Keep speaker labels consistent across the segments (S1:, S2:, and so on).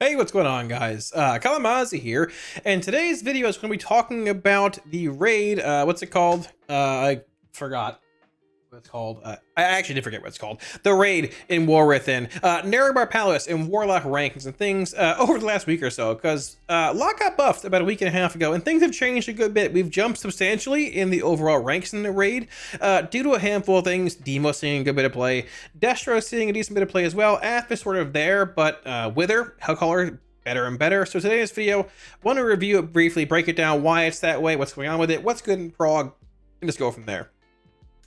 S1: Hey, what's going on, guys? Kalamazi here, and today's video is going to be talking about the raid. What's it called? I forgot what it's called. I actually did forget what it's called. The raid in War Within, Nerub-ar Palace and Warlock rankings and things over the last week or so, because Lock got buffed about a week and a half ago, and things have changed a good bit. We've jumped substantially in the overall ranks in the raid due to a handful of things. Demo seeing a good bit of play, Destro seeing a decent bit of play as well. Ath is sort of there, but Wither, Hellcaller, better and better. So today's video, I want to review it briefly, break it down, why it's that way, what's going on with it, what's good in prog, and just go from there.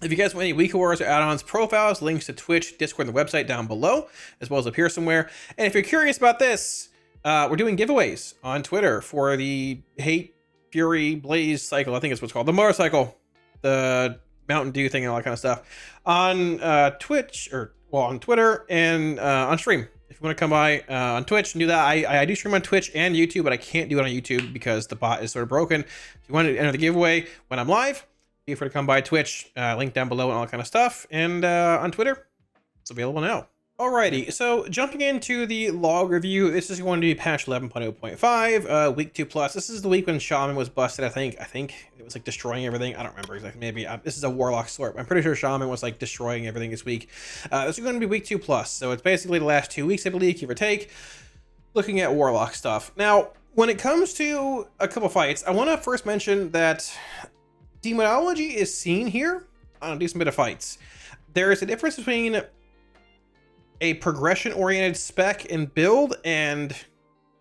S1: If you guys want any Week Wars or add-ons, profiles, links to Twitch, Discord, and the website down below, as well as up here somewhere. And if you're curious about this, we're doing giveaways on Twitter for the Hate, Fury, Blaze cycle. I think it's what's called the motorcycle, the Mountain Dew thing, and all that kind of stuff on Twitch, or well, on Twitter and on stream. If you want to come by on Twitch and do that, I do stream on Twitch and YouTube, but I can't do it on YouTube because the bot is sort of broken. If you want to enter the giveaway when I'm live, be free to come by Twitch, link down below and all that kind of stuff. And on Twitter, it's available now. Alrighty, so jumping into the log review, this is going to be patch 11.0.5, week 2+. This is the week when Shaman was busted, I think it was like destroying everything. I don't remember exactly, maybe. This is a Warlock sort. I'm pretty sure Shaman was like destroying everything this week. This is going to be week 2+, so it's basically the last 2 weeks, I believe, give or take, looking at Warlock stuff. Now, when it comes to a couple fights, I want to first mention that demonology is seen here on a decent bit of fights. There is a difference between a progression-oriented spec and build and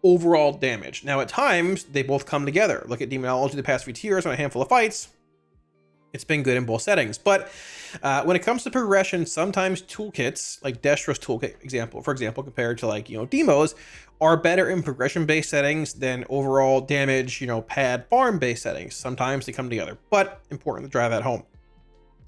S1: overall damage. Now, at times, they both come together. Look at demonology the past few tiers on a handful of fights. It's been good in both settings. But when it comes to progression, sometimes toolkits, like Destro's toolkit for example, compared to like, demos, are better in progression-based settings than overall damage, pad farm-based settings. Sometimes they come together, but important to drive that home.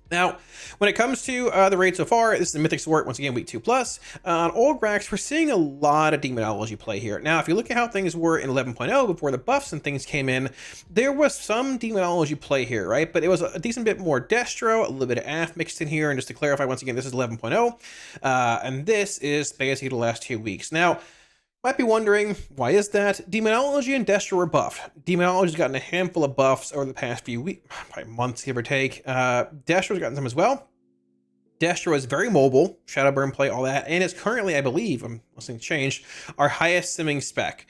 S1: Now, when it comes to the raid so far, this is the Mythic Sword, once again, week 2+. On Old Grax, we're seeing a lot of demonology play here. Now, if you look at how things were in 11.0 before the buffs and things came in, there was some demonology play here, right? But it was a decent bit more Destro, a little bit of Ath mixed in here. And just to clarify, once again, this is 11.0, and this is basically the last 2 weeks. Now, might be wondering, why is that? Demonology and Destro are buffed. Demonology's gotten a handful of buffs over the past few weeks, probably months, give or take. Destro's gotten some as well. Destro is very mobile, Shadowburn play, all that, and is currently, I believe, unless things changed, our highest simming spec.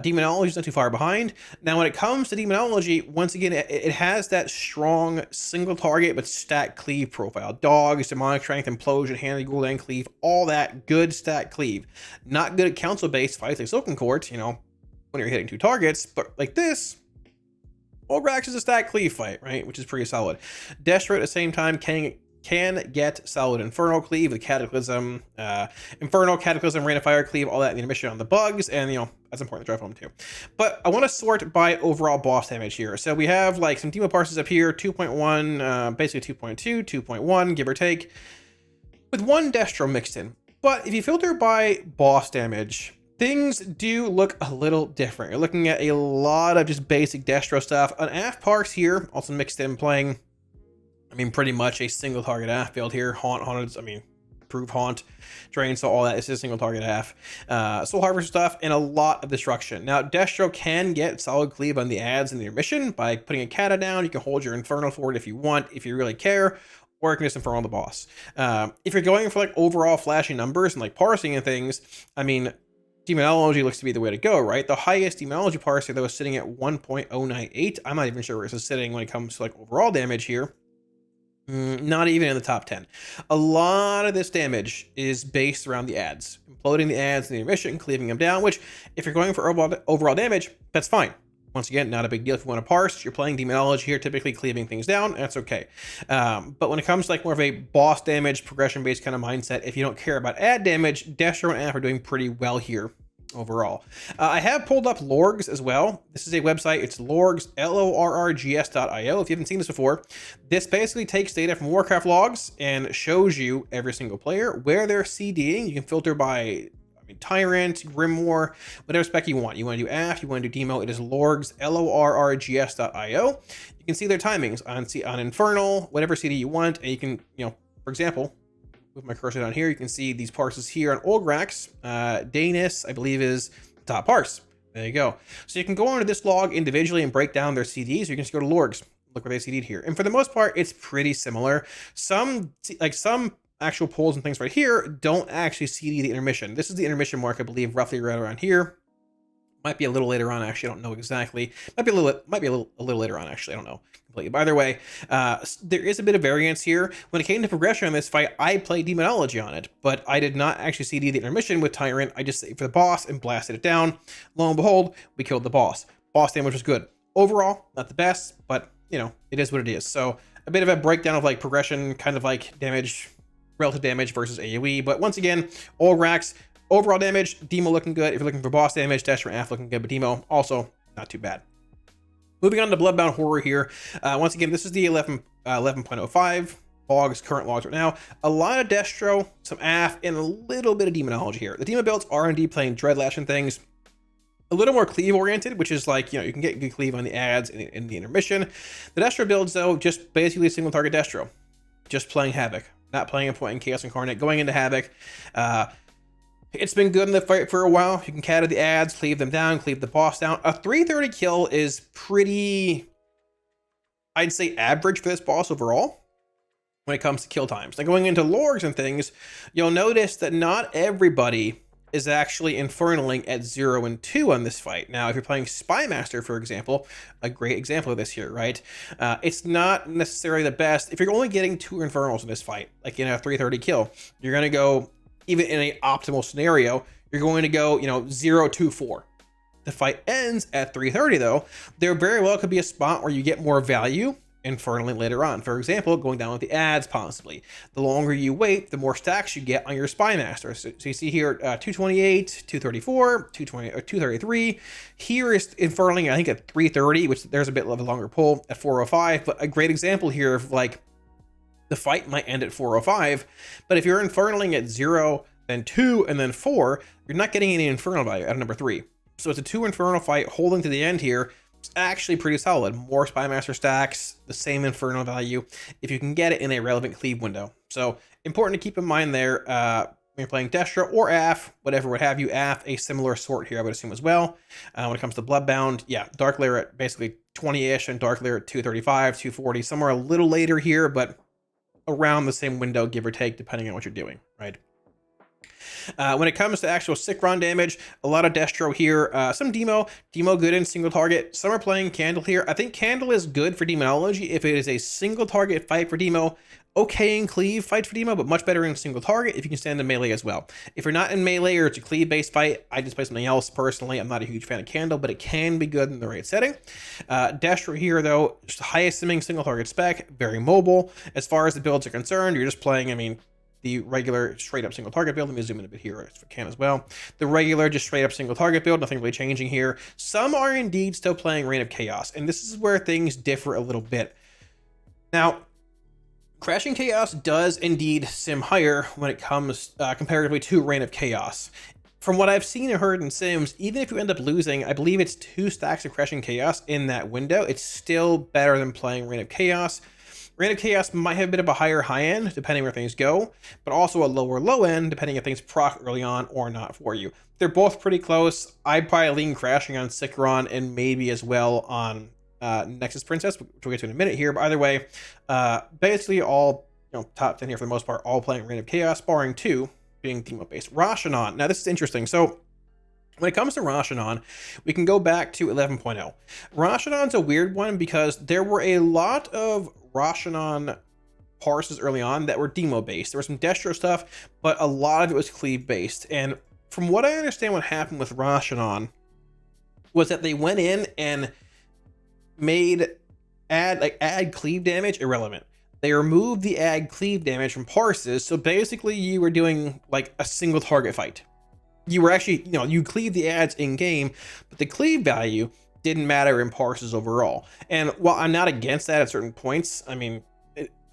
S1: Demonology is not too far behind. Now, when it comes to Demonology, once again, it has that strong single target but stat cleave profile. Dogs, Demonic Strength, Implosion, Handy Ghoul, Cleave, all that good stat cleave. Not good at council-based fights like Silken Court, when you're hitting 2 targets, but like this, Olgrax is a stat cleave fight, right? Which is pretty solid. Destro at the same time can get solid Infernal Cleave, the Cataclysm, Infernal, Cataclysm, Rain of Fire Cleave, all that in the mission on the bugs, and that's important to drive home too. But I want to sort by overall boss damage here. So we have like some demo parses up here, 2.1, basically 2.2, 2.1, give or take, with 1 Destro mixed in. But if you filter by boss damage, things do look a little different. You're looking at a lot of just basic Destro stuff. An Ath Parks here, also mixed in, playing pretty much a single target AF build here. Haunted, Proof Haunt, Drain, so all that is a single target AF. Soul Harvest stuff, and a lot of destruction. Now, Destro can get solid cleave on the ads in your mission by putting a Kata down. You can hold your Infernal for it if you want, if you really care, or you can just Infernal the boss. If you're going for like overall flashy numbers and like parsing and things, Demonology looks to be the way to go, right? The highest Demonology parser, though, is sitting at 1.098. I'm not even sure where this is sitting when it comes to like overall damage here. Not even in the top 10. A lot of this damage is based around the ads, imploding the ads in the mission, cleaving them down, which if you're going for overall damage, that's fine. Once again, not a big deal if you want to parse. You're playing demonology here, typically cleaving things down, that's okay. But when it comes to like more of a boss damage, progression-based kind of mindset, if you don't care about ad damage, Destro and Ath are doing pretty well here overall. I have pulled up Lorgs as well. This is a website. It's Lorgs, LORRGS.io. If you haven't seen this before, this basically takes data from Warcraft logs and shows you every single player, where they're CDing. You can filter by Tyrant, Grimoire, whatever spec you want. You want to do AF, you want to do Demo. It is Lorgs, LORRGS.io. You can see their timings on Infernal, whatever CD you want, and you can, for example, with my cursor down here, you can see these parses here on Olgrax. Danis, I believe, is Top parse. There you go. So you can go onto this log individually and break down their CDs. You can just go to lorgs. Look where they CD'd here. And for the most part, it's pretty similar. Some actual pulls and things right here don't actually CD the intermission. This is the intermission mark, I believe, roughly right around here. Might be a little later on, actually. I don't know exactly. Might be a little later on, actually. I don't know completely. By the way, there is a bit of variance here. When it came to progression on this fight, I played Demonology on it, but I did not actually CD the intermission with Tyrant. I just saved for the boss and blasted it down. Lo and behold, we killed the boss. Boss damage was good. Overall, not the best, but you know, it is what it is. So a bit of a breakdown of like progression, kind of like damage, relative damage versus AoE. But once again, all racks. Overall damage, Demo looking good. If you're looking for boss damage, Destro and Af looking good, but Demo also not too bad. Moving on to Bloodbound Horror here. Once again, this is the 11.05 logs, current logs right now. A lot of Destro, some Af, and a little bit of Demonology here. The Demo builds are indeed playing Dreadlash and things. A little more cleave oriented, which is like, you know, you can get good cleave on the ads in the intermission. The Destro builds, though, just basically a single target Destro. Just playing Havoc. Not playing a point in Chaos Incarnate, going into Havoc. It's been good in the fight for a while. You can cat the ads, cleave them down, cleave the boss down. A 330 kill is pretty, I'd say, average for this boss overall when it comes to kill times. Now going into lorgs and things, you'll notice that not everybody is actually infernaling at 0 and 2 on this fight. Now, if you're playing Spymaster, for example, a great example of this here, right? It's not necessarily the best. If you're only getting 2 infernals in this fight, like in a 330 kill, you're going to go, even in an optimal scenario, you're going to go, you know, 0, 2, 4. The fight ends at 330 though. There very well could be a spot where you get more value infernaling later on. For example, going down with the ads possibly. The longer you wait, the more stacks you get on your Spymaster. So you see here 228, 234, 220, or 233. Here is infernaling, I think, at 330, which there's a bit of a longer pull at 405. But a great example here of like, the fight might end at 405, but if you're infernaling at 0, then 2, and then 4, you're not getting any infernal value at number 3. So it's a 2 infernal fight holding to the end here. It's actually pretty solid. More Spymaster stacks, the same infernal value, if you can get it in a relevant cleave window. So important to keep in mind there when you're playing Destro or Af, whatever would have you. Af, a similar sort here, I would assume as well. When it comes to Bloodbound, yeah, Dark Lair at basically 20-ish and Dark Lair at 235, 240, somewhere a little later here, but around the same window, give or take, depending on what you're doing, right? When it comes to actual Sikron damage, a lot of Destro here, some Demo good in single target. Some are playing Candle here. I think Candle is good for Demonology if it is a single target fight for Demo. Okay in cleave fight for Demo, but much better in single target if you can stand in melee as well. If you're not in melee or it's a cleave based fight, I just play something else personally. I'm not a huge fan of Candle, but it can be good in the right setting. Destro here though, just highest simming single target spec, very mobile. As far as the builds are concerned, you're just playing, I mean, the regular straight up single target build. Let me zoom in a bit here if I can as well. The regular just straight up single target build, nothing really changing here. Some are indeed still playing Reign of Chaos, and this is where things differ a little bit. Now, Crashing Chaos does indeed sim higher when it comes comparatively to Reign of Chaos. From what I've seen and heard in sims, even if you end up losing, I believe it's 2 stacks of Crashing Chaos in that window, it's still better than playing Reign of Chaos. Reign of Chaos might have a bit of a higher high end, depending where things go, but also a lower low end, depending if things proc early on or not for you. They're both pretty close. I'd probably lean Crashing on Sikron and maybe as well on Nexus Princess, which we'll get to in a minute here. But either way, basically all, you know, top 10 here for the most part, all playing Reign of Chaos, barring 2 being Demo based. Rashanon. Now this is interesting. So when it comes to Rashanon, we can go back to 11.0. Rashanon's a weird one because there were a lot of Rashanon parses early on that were Demo based. There was some Destro stuff, but a lot of it was cleave based. And from what I understand, what happened with Rashanon was that they went in and made add cleave damage irrelevant. They removed the add cleave damage from parses, so basically you were doing like a single target fight. You were actually, you know, you cleave the ads in game, but the cleave value didn't matter in parses overall. And while I'm not against that at certain points, I mean,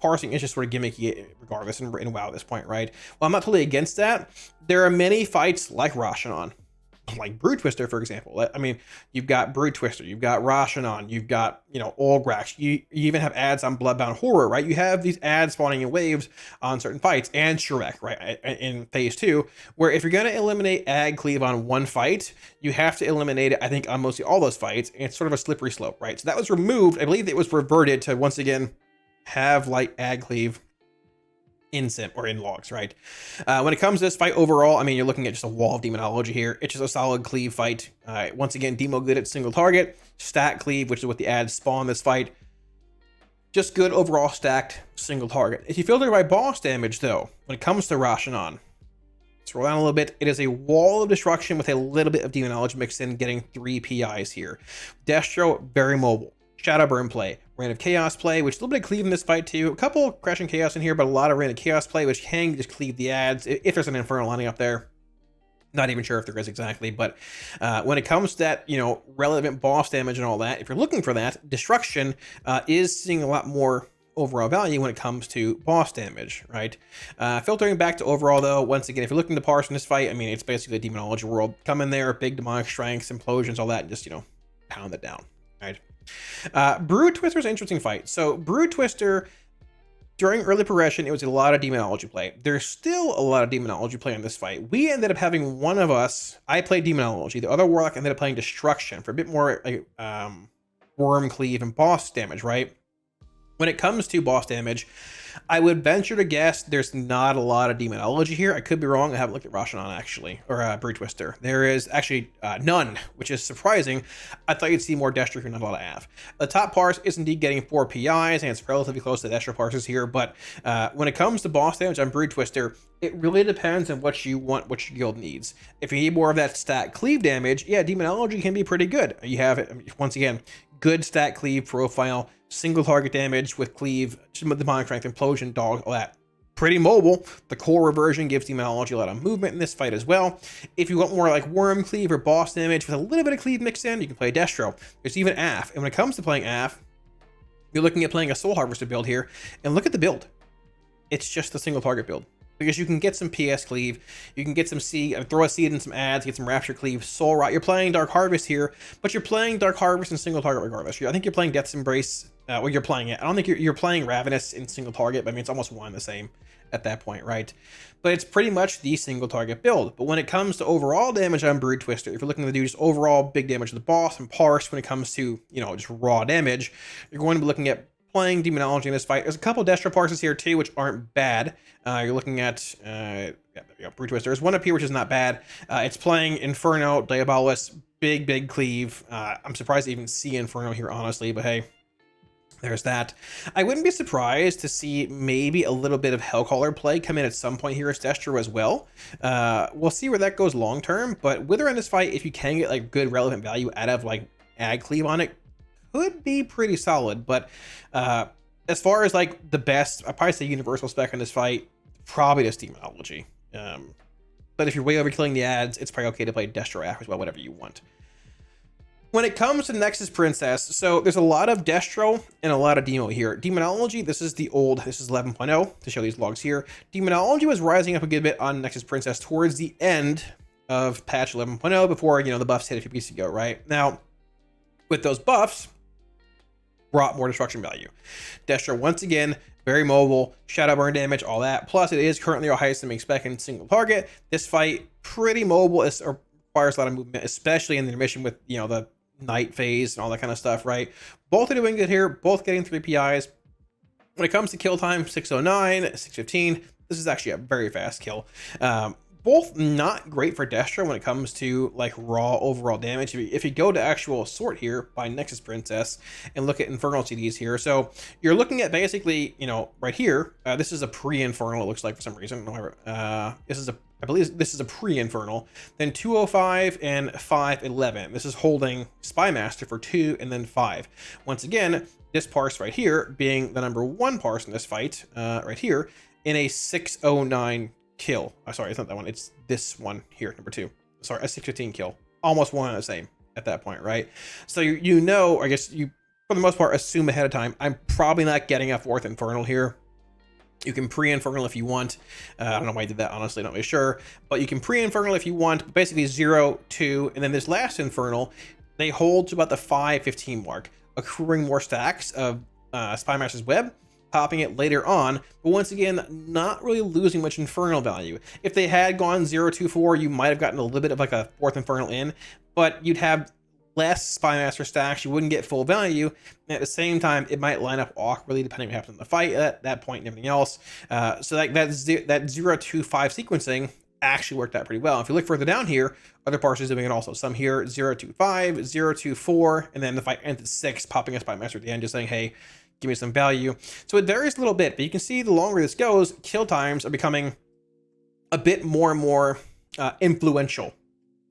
S1: parsing is just sort of gimmicky regardless in WoW at this point, right? Well, I'm not totally against that. There are many fights like Rashanon like Brood Twister, for example. I mean, you've got Brood Twister, you've got Rashanon, you've got, Olgrax, you even have ads on Bloodbound Horror, right? You have these ads spawning in waves on certain fights, and Shrek, right, in phase 2, where if you're going to eliminate ag cleave on one fight, you have to eliminate it, I think, on mostly all those fights, and it's sort of a slippery slope, right? So that was removed. I believe it was reverted to, once again, have like ag cleave in sim or in logs, right? When it comes to this fight overall, I mean, you're looking at just a wall of demonology here. It's just a solid cleave fight. Once again, demo good at single target, stat cleave, which is what the ads spawn this fight. Just good overall stacked single target. If you filter by boss damage, though, when it comes to Rashanon, let's roll down a little bit. It is a wall of destruction with a little bit of demonology mixed in, getting 3 PIs here. Destro, very mobile. Shadowburn play, Reign of Chaos play, which is a little bit of cleave in this fight too. A couple Crashing Chaos in here, but a lot of Reign of Chaos play, which can just cleave the ads if there's an Infernal lining up there. Not even sure if there is exactly, but when it comes to that, relevant boss damage and all that, if you're looking for that, Destruction is seeing a lot more overall value when it comes to boss damage, right? Filtering back to overall, though, once again, if you're looking to parse in this fight, I mean, it's basically a demonology world. Come in there, big demonic strengths, implosions, all that, and just, pound it down, right? Brood Twister is an interesting fight. So Brood Twister, during early progression, it was a lot of demonology play. There's still a lot of demonology play in this fight. We ended up having one of us, I played demonology, the other Warlock ended up playing destruction for a bit more worm cleave and boss damage, right? When it comes to boss damage, I would venture to guess there's not a lot of demonology here. I could be wrong. I haven't looked at Rashanon, actually, or Brood Twister. There is actually none, which is surprising. I thought you'd see more Destro here, not a lot of Av. The top parse is indeed getting 4 PIs, and it's relatively close to the Destro parses here, but when it comes to boss damage on Brood Twister, it really depends on what you want, what your guild needs. If you need more of that stat cleave damage, yeah, demonology can be pretty good. You have it, once again, good stat cleave profile, single target damage with cleave, demonic strength, implosion, dog, all that. Pretty mobile. The core reversion gives demonology a lot of movement in this fight as well. If you want more like worm cleave or boss damage with a little bit of cleave mixed in, you can play Destro. There's even AF. And when it comes to playing AF, you're looking at playing a Soul Harvester build here. And look at the build. It's just a single target build. Because you can get some PS cleave, you can get some seed, throw a seed in some ads, get some rapture cleave, soul rot. You're playing Dark Harvest here, but you're playing Dark Harvest in single target regardless. I think you're playing Death's Embrace. Well, you're playing it. I don't think you're playing Ravenous in single target, but I mean, it's almost one and the same at that point, right? But it's pretty much the single target build. But when it comes to overall damage on Brood Twister, if you're looking to do just overall big damage to the boss and parse when it comes to, just raw damage, you're going to be looking at playing demonology in this fight. There's a couple Destro parses here too, which aren't bad. You're looking at Brood Twister. There's one up here which is not bad. It's playing Inferno, Diabolus, big cleave. I'm surprised to even see Inferno here, honestly, but hey, there's that. I wouldn't be surprised to see maybe a little bit of Hellcaller play come in at some point here as Destro as well. We'll see where that goes long term, but Wither in this fight, if you can get like good relevant value out of like ag cleave on it, could be pretty solid. But as far as like the best, I'd probably say universal spec in this fight, probably just demonology. But if you're way overkilling the ads, it's probably okay to play Destro as well, whatever you want. When it comes to Nexus Princess, so there's a lot of Destro and a lot of Demo here. Demonology, this is 11.0 to show these logs here. Demonology was rising up a good bit on Nexus Princess towards the end of patch 11.0 before, the buffs hit a few weeks ago, right? Now, with those buffs, brought more destruction value. Destro, once again, very mobile, shadow burn damage, all that. Plus, it is currently our highest enemy spec in single target. This fight, pretty mobile, requires a lot of movement, especially in the intermission with, the night phase and all that kind of stuff, right? Both are doing good here, both getting 3 PIs. When it comes to kill time, 609, 615, this is actually a very fast kill. Both not great for Destro when it comes to like raw overall damage. If you go to actual sort here by Nexus Princess and look at Infernal CDs here, so you're looking at basically, right here, this is a pre-Infernal, it looks like for some reason. I believe this is a pre-Infernal, then 205 and 511. This is holding Spymaster for 2 and then 5. Once again, this parse right here being the number 1 parse in this fight, right here, in a 609 kill. Sorry, it's not that one. It's this one here, number 2. Sorry, a 615 kill. Almost one and the same at that point, right? So I guess you, for the most part, assume ahead of time, I'm probably not getting a 4th Infernal here. You can pre-infernal if you want. I don't know why I did that, honestly, not really sure. But you can pre-infernal if you want, basically 0, 2, and then this last infernal, they hold to about the 5-15 mark, accruing more stacks of Spymaster's Web, popping it later on, but once again, not really losing much infernal value. If they had gone 0, 2, 4, you might have gotten a little bit of like a 4th infernal in, but you'd have less Spymaster stacks, you wouldn't get full value, and at the same time, it might line up awkwardly depending on what happens in the fight at that point and everything else. So like that 0, 2, 5 sequencing actually worked out pretty well. If you look further down here, other parsers doing it also. Some here 0, 2, 5, 0, 2, 4, and then the fight ends at 6, popping a Spymaster at the end, just saying, hey, give me some value. So it varies a little bit, but you can see the longer this goes, kill times are becoming a bit more and more influential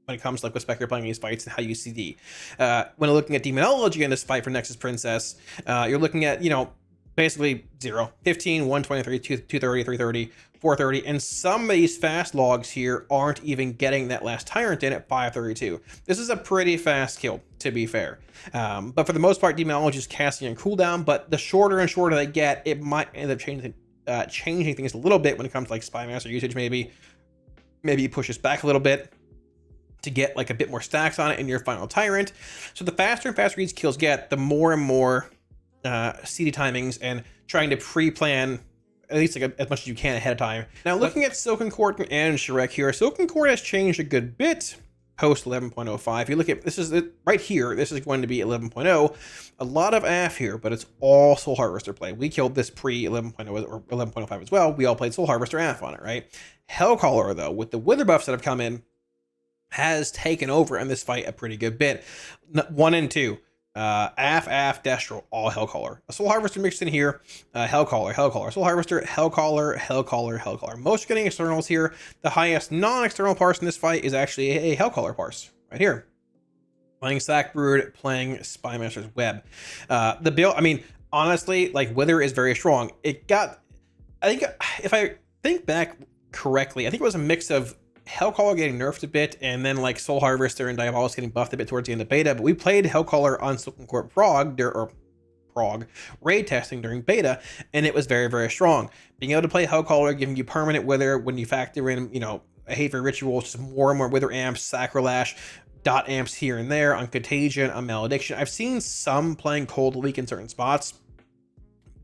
S1: when it comes to like what spec you're playing in these fights and how you CD. When looking at demonology in this fight for Nexus Princess, you're looking at, you know, basically 0, 15, 123, 230, 330, 430, and some of these fast logs here aren't even getting that last Tyrant in at 532. This is a pretty fast kill, to be fair. But for the most part, demonology is casting on cooldown, but the shorter and shorter they get, it might end up changing things a little bit when it comes to like Spymaster usage. Maybe it pushes back a little bit to get like a bit more stacks on it in your final Tyrant. So the faster and faster these kills get, the more and more CD timings and trying to pre-plan at least like as much as you can ahead of time. Now looking at Silken Court and Shrek here, Silken Court has changed a good bit post 11.05. If you look at, this is it right here, this is going to be 11.0. A lot of AF here, but it's all Soul Harvester play. We killed this pre 11.0 or 11.05 as well. We all played Soul Harvester AF on it, right? Hellcaller though, with the Wither buffs that have come in, has taken over in this fight a pretty good bit. 1 and 2. AF, Destro, all Hellcaller. A Soul Harvester mixed in here, Hellcaller, Soul Harvester, Hellcaller. Most getting externals here. The highest non-external parse in this fight is actually a Hellcaller parse, right here. Playing Sackbrood, playing Spymaster's Web. The build, I mean, honestly, like, Wither is very strong. It got, I think, if I think back correctly, I think it was a mix of Hellcaller getting nerfed a bit, and then like Soul Harvester and Diabolus getting buffed a bit towards the end of beta, but we played Hellcaller on Silken Court Prague raid testing during beta, and it was very, very strong. Being able to play Hellcaller, giving you permanent Wither when you factor in, you know, a Haven Ritual, just more and more Wither amps, Sacrilash, dot amps here and there, on Contagion, on Malediction. I've seen some playing Cold Leak in certain spots.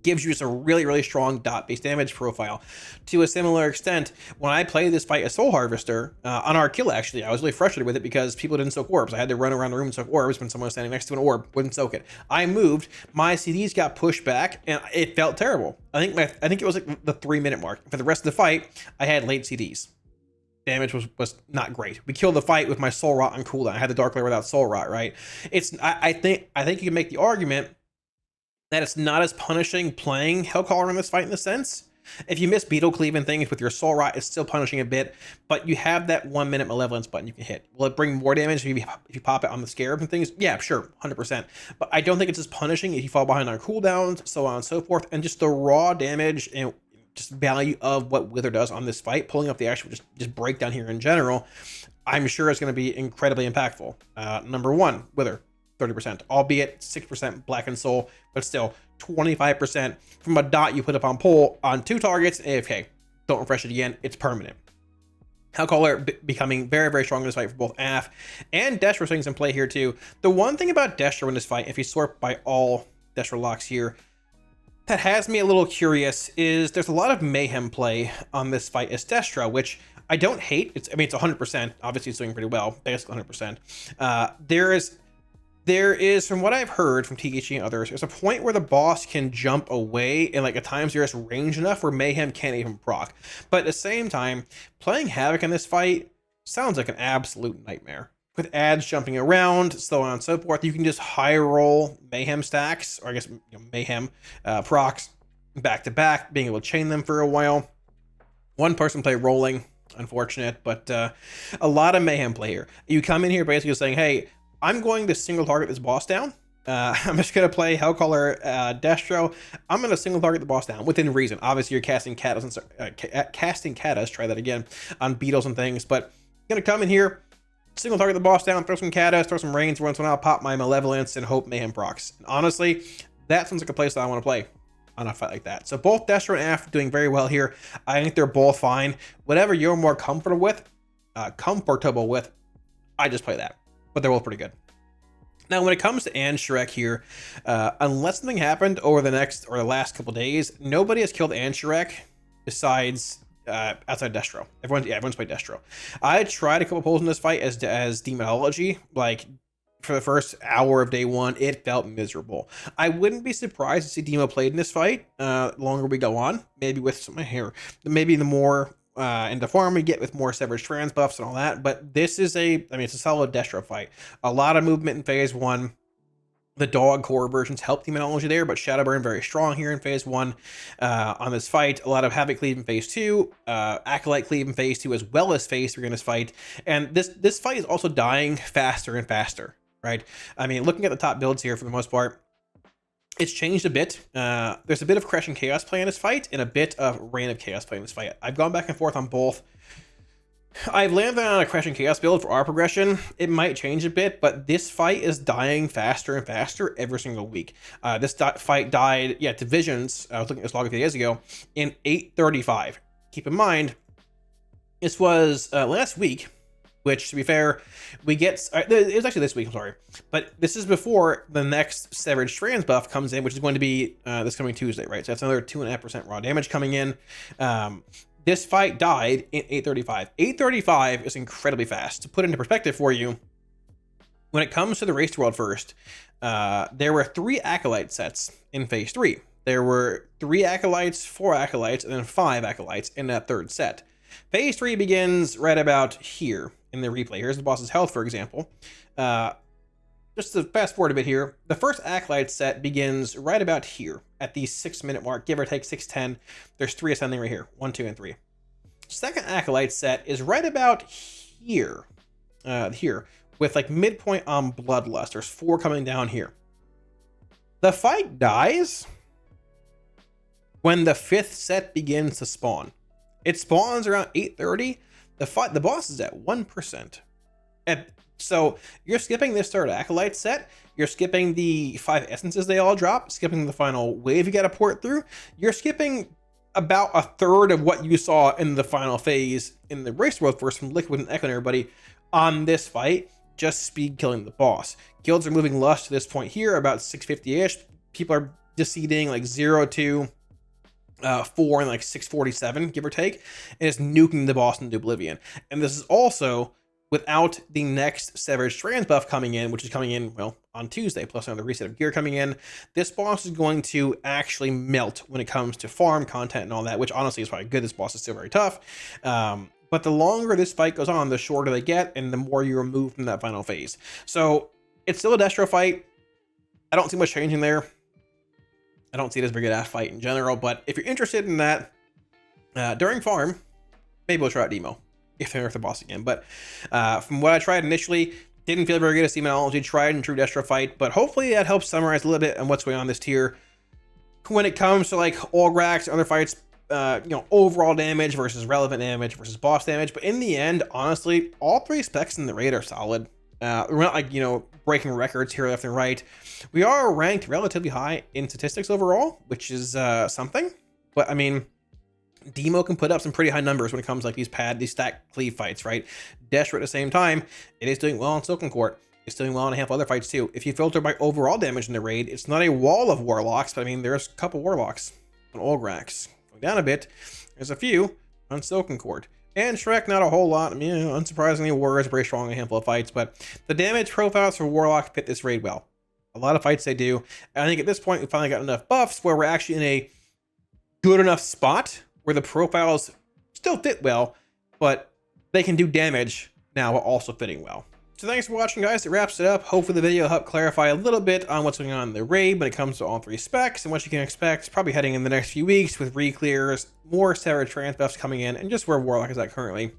S1: Gives you just a really, really strong dot-based damage profile. To a similar extent, when I played this fight as Soul Harvester, on our kill actually, I was really frustrated with it because people didn't soak orbs. I had to run around the room and soak orbs when someone was standing next to an orb, wouldn't soak it. I moved, my CDs got pushed back, and it felt terrible. I think it was like the 3-minute mark. For the rest of the fight, I had late CDs. Damage was not great. We killed the fight with my Soul Rot on cooldown. I had the Dark Lair without Soul Rot, right? I think you can make the argument that it's not as punishing playing Hellcaller in this fight in the sense. If you miss Beetle Cleave and things with your Soul Rot, it's still punishing a bit, but you have that 1-minute Malevolence button you can hit. Will it bring more damage if you pop it on the Scarab and things? Yeah, sure, 100%. But I don't think it's as punishing if you fall behind on cooldowns, so on and so forth, and just the raw damage and just value of what Wither does on this fight, pulling up the actual just breakdown here in general, I'm sure it's going to be incredibly impactful. Number 1, Wither. 30%, albeit 6% Blackened Soul, but still 25% from a dot you put up on pole on 2 targets, AFK. Don't refresh it again, it's permanent. Hellcaller becoming very, very strong in this fight for both AF and Destro swings in play here too. The one thing about Destro in this fight, if you sort by all Destro locks here, that has me a little curious is there's a lot of mayhem play on this fight as Destro, which I don't hate. It's 100%. Obviously, it's doing pretty well, basically 100%. There is, from what I've heard from THG and others, there's a point where the boss can jump away, and like at times there's range enough where Mayhem can't even proc. But at the same time, playing Havoc in this fight sounds like an absolute nightmare. With ads jumping around, so on and so forth, you can just high roll Mayhem stacks, or I guess Mayhem procs back to back, being able to chain them for a while. One person play rolling, unfortunate, but a lot of Mayhem play here. You come in here basically saying, hey, I'm going to single target this boss down. I'm just going to play Hellcaller Destro. I'm going to single target the boss down within reason. Obviously, you're casting katas, try that again, on beetles and things, but I'm going to come in here, single target the boss down, throw some katas, throw some rains once in a while, pop my Malevolence, and hope Mayhem procs. And honestly, that sounds like a place that I want to play. on a fight like that. So both Destro and Af doing very well here. I think they're both fine. Whatever you're more comfortable with, I just play that. But they're both pretty good. Now, when it comes to Ansharek here, unless something happened over the last couple days, nobody has killed Ansharek besides outside Destro. Everyone's played Destro. I tried a couple pulls in this fight as Demonology. Like, for the first hour of day one, it felt miserable. I wouldn't be surprised to see Demo played in this fight. The longer we go on, maybe with some hair, maybe the more into farm we get with more Severed Strands buffs and all that. But this is it's a solid Destro fight. A lot of movement in phase one. The dog core versions help Demonology there, but Shadowburn very strong here in phase one on this fight. A lot of Havoc cleave in phase two, Acolyte cleave in phase two, as well as phase three in this fight. And this fight is also dying faster and faster, right? I mean, looking at the top builds here for the most part, it's changed a bit. There's a bit of Crush and Chaos play in this fight, and a bit of Reign of Chaos play in this fight. I've gone back and forth on both. I've landed on a Crush and Chaos build for our progression. It might change a bit, but this fight is dying faster and faster every single week. This fight died, to Visions. I was looking at this log a few days ago in 8:35. Keep in mind, this was last week, which, to be fair, we get... it was actually this week, I'm sorry. But this is before the next Severed Strands buff comes in, which is going to be this coming Tuesday, right? So that's another 2.5% raw damage coming in. This fight died in 8:35. 8:35 is incredibly fast. To put into perspective for you, when it comes to the Race to World First, there were 3 Acolyte sets in phase 3. There were 3 Acolytes, 4 Acolytes, and then 5 Acolytes in that third set. Phase 3 begins right about here in the replay. Here's the boss's health, for example. Just to fast forward a bit here, the first Acolyte set begins right about here at the 6-minute mark, give or take 6:10. There's 3 ascending right here, 1, 2, and 3. Second Acolyte set is right about here, with like midpoint on Bloodlust. There's 4 coming down here. The fight dies when the 5th set begins to spawn. It spawns around 8:30. The boss is at 1%. So you're skipping this third Acolyte set, you're skipping the 5 essences they all drop, skipping the final wave you gotta port through, you're skipping about a third of what you saw in the final phase in the Race World First from Liquid and Echo and everybody on this fight, just speed killing the boss. Guilds are moving Lust to this point here, about 650-ish. People are deceiving like 0 to 4 and like 647, give or take, and it's nuking the boss into oblivion. And this is also without the next Severed Strands buff coming in, which is coming in, well, on Tuesday, plus another reset of gear coming in. This boss is going to actually melt when it comes to farm content and all that, which honestly is probably good. This boss is still very tough. But the longer this fight goes on, the shorter they get, and the more you remove from that final phase. So it's still a Destro fight. I don't see much changing there. I don't see it as a good ass fight in general, but if you're interested in that, during farm, maybe we'll try out Demo if they're the boss again. But from what I tried initially, didn't feel very good as Demonology, tried and true Destro fight, but hopefully that helps summarize a little bit on what's going on in this tier. When it comes to like Olgrax and other fights, overall damage versus relevant damage versus boss damage. But in the end, honestly, all 3 specs in the raid are solid. We're not like, breaking records here left and right. We are ranked relatively high in statistics overall, which is something. But I mean, Demo can put up some pretty high numbers when it comes to like these stack cleave fights, right? Destro at the same time, it is doing well on Silken Court. It's doing well in a handful of other fights too. If you filter by overall damage in the raid, it's not a wall of Warlocks, but I mean, there's a couple Warlocks on Olgrax. Going down a bit, there's a few on Silken Court. And Shrek, not a whole lot. I mean, unsurprisingly, Warrior is very strong in a handful of fights, but the damage profiles for Warlock fit this raid well. A lot of fights they do. And I think at this point, we finally got enough buffs where we're actually in a good enough spot where the profiles still fit well, but they can do damage now while also fitting well. So thanks for watching, guys. It wraps it up. Hopefully the video helped clarify a little bit on what's going on in the raid when it comes to all 3 specs and what you can expect probably heading in the next few weeks with re-clears, more Severed Strands buffs coming in, and just where Warlock is at currently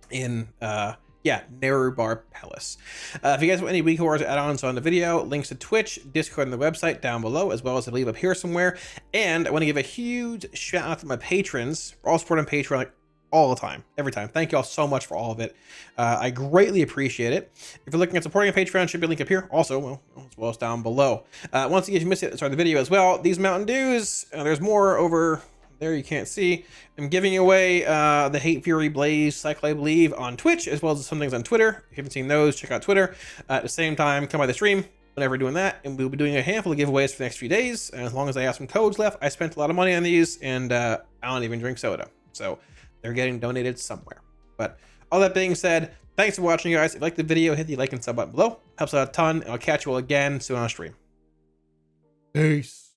S1: in Nerub-ar Palace. If you guys want any week wars add-ons on the video, links to Twitch, Discord, and the website down below, as well as I believe up here somewhere. And I want to give a huge shout out to my patrons. We're all supporting Patreon all the time, every time. Thank you all so much for all of it. I greatly appreciate it. If you're looking at supporting a Patreon, should be a link up here. Also, well, as well as down below. Once again, if you missed it, start the video as well. These Mountain Dews, there's more over there you can't see. I'm giving away the Hate Fury Blaze cycle, I believe, on Twitch, as well as some things on Twitter. If you haven't seen those, check out Twitter. At the same time, come by the stream whenever we're doing that, and we'll be doing a handful of giveaways for the next few days. And as long as I have some codes left, I spent a lot of money on these, and I don't even drink soda, so they're getting donated somewhere. But all that being said, thanks for watching, guys. If you liked the video, hit the like and sub button below. Helps out a ton, and I'll catch you all again soon on stream. Peace.